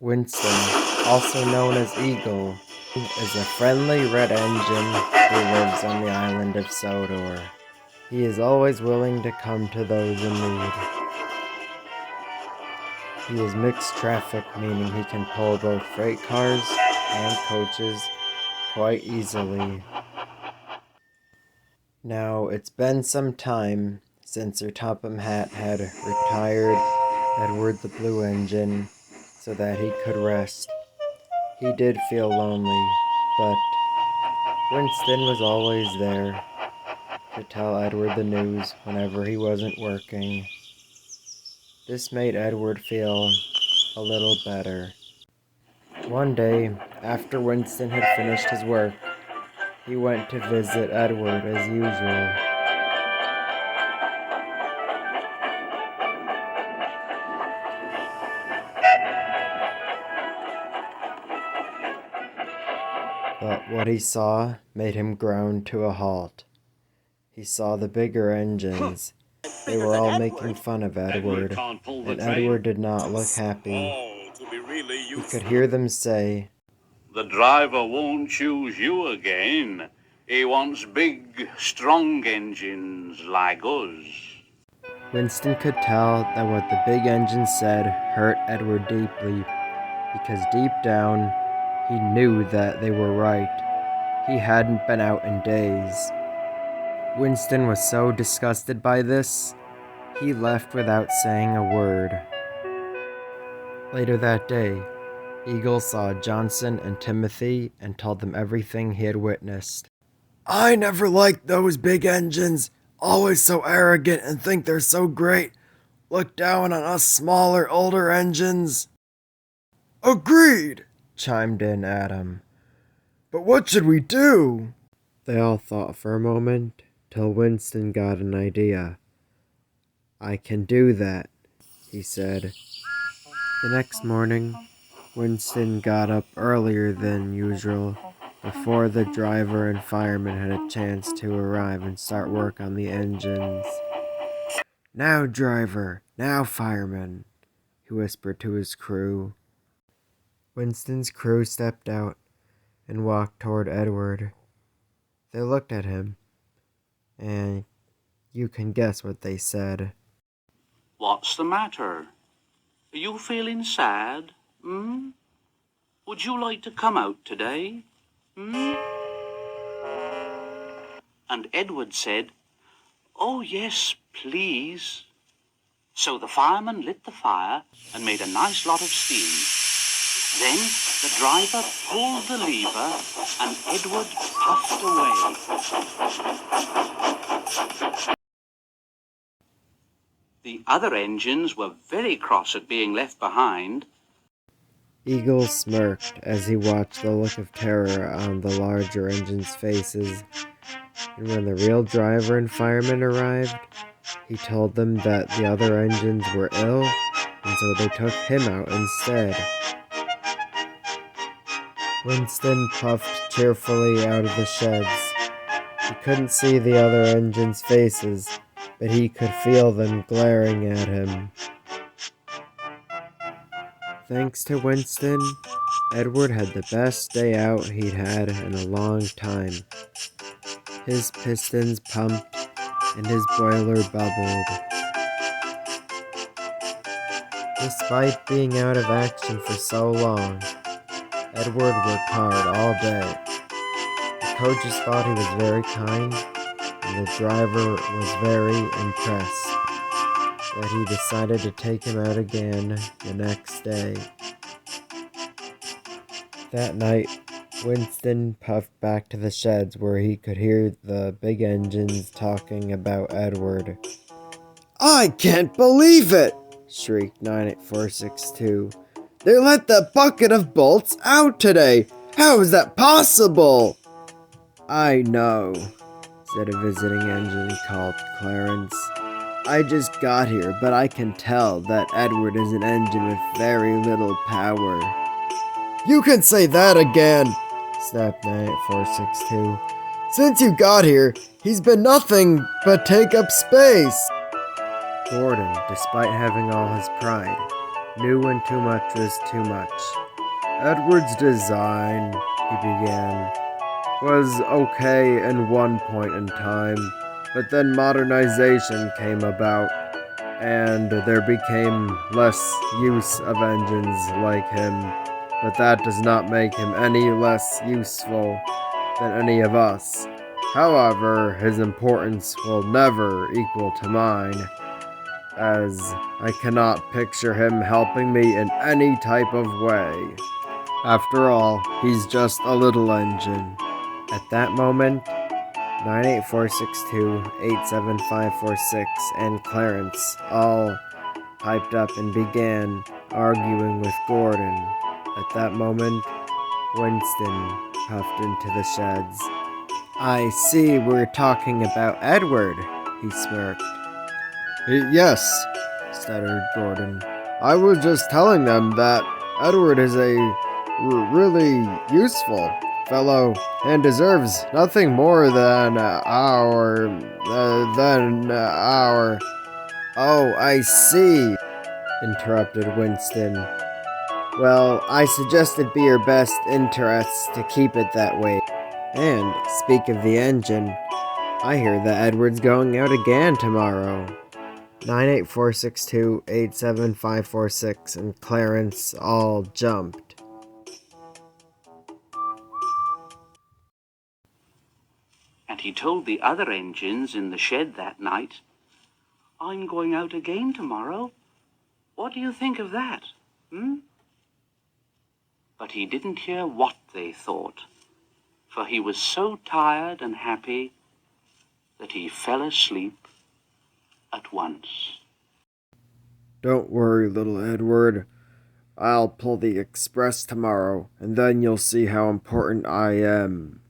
Winston, also known as Eagle, is a friendly red engine who lives on the island of Sodor. He is always willing to come to those in need. He is mixed traffic, meaning he can pull both freight cars and coaches quite easily. Now, it's been some time since Sir Topham Hatt had retired Edward the Blue Engine so that he could rest. He did feel lonely, but Winston was always there to tell Edward the news whenever he wasn't working. This made Edward feel a little better. One day, after Winston had finished his work, he went to visit Edward as usual. But what he saw made him ground to a halt. He saw the bigger engines. They were all making fun of Edward, and Edward did not look happy. He could hear them say, "The driver won't choose you again. He wants big, strong engines like us." Winston could tell that what the big engine said hurt Edward deeply, because deep down, he knew that they were right. He hadn't been out in days. Winston was so disgusted by this, he left without saying a word. Later that day, Eagle saw Johnson and Timothy and told them everything he had witnessed. "I never liked those big engines, always so arrogant and think they're so great. Look down on us smaller, older engines." "Agreed," chimed in Adam. "But what should we do?" They all thought for a moment, till Winston got an idea. "I can do that," he said. The next morning, Winston got up earlier than usual, before the driver and fireman had a chance to arrive and start work on the engines. "Now, driver, now, fireman," he whispered to his crew. Winston's crew stepped out and walked toward Edward. They looked at him, and you can guess what they said. "What's the matter? Are you feeling sad? Would you like to come out today? And Edward said, "Oh, yes, please." So the fireman lit the fire and made a nice lot of steam. Then the driver pulled the lever and Edward puffed away. The other engines were very cross at being left behind. Eagle smirked as he watched the look of terror on the larger engines' faces, and when the real driver and fireman arrived, he told them that the other engines were ill, and so they took him out instead. Winston puffed cheerfully out of the sheds. He couldn't see the other engines' faces, but he could feel them glaring at him. Thanks to Winston, Edward had the best day out he'd had in a long time. His pistons pumped and his boiler bubbled. Despite being out of action for so long, Edward worked hard all day. The coaches thought he was very kind, and the driver was very impressed that he decided to take him out again the next day. That night, Winston puffed back to the sheds where he could hear the big engines talking about Edward. "I can't believe it!" shrieked 98462. "They let that bucket of bolts out today! How is that possible?" "I know," said a visiting engine called Clarence. "I just got here, but I can tell that Edward is an engine with very little power." "You can say that again," snapped 98462. "Since you got here, he's been nothing but take up space." Gordon, despite having all his pride, knew when too much was too much. Edward's design, he began, was okay in one point in time, but then modernization came about, and there became less use of engines like him, but that does not make him any less useful than any of us. However, his importance will never equal to mine, as I cannot picture him helping me in any type of way. After all, he's just a little engine. At that moment, 98462-87546 and Clarence all piped up and began arguing with Gordon. At that moment, Winston puffed into the sheds. "I see we're talking about Edward," he smirked. "Yes," stuttered Gordon. "I was just telling them that Edward is a really useful fellow and deserves nothing more than our. Oh, I see," interrupted Winston. "Well, I suggest it be your best interests to keep it that way. And, speak of the engine, I hear that Edward's going out again tomorrow." 98462-87546 and Clarence all jumped. And he told the other engines in the shed that night, "I'm going out again tomorrow. What do you think of that, But he didn't hear what they thought, for he was so tired and happy that he fell asleep at once. "Don't worry, little Edward. I'll pull the express tomorrow, and then you'll see how important I am,"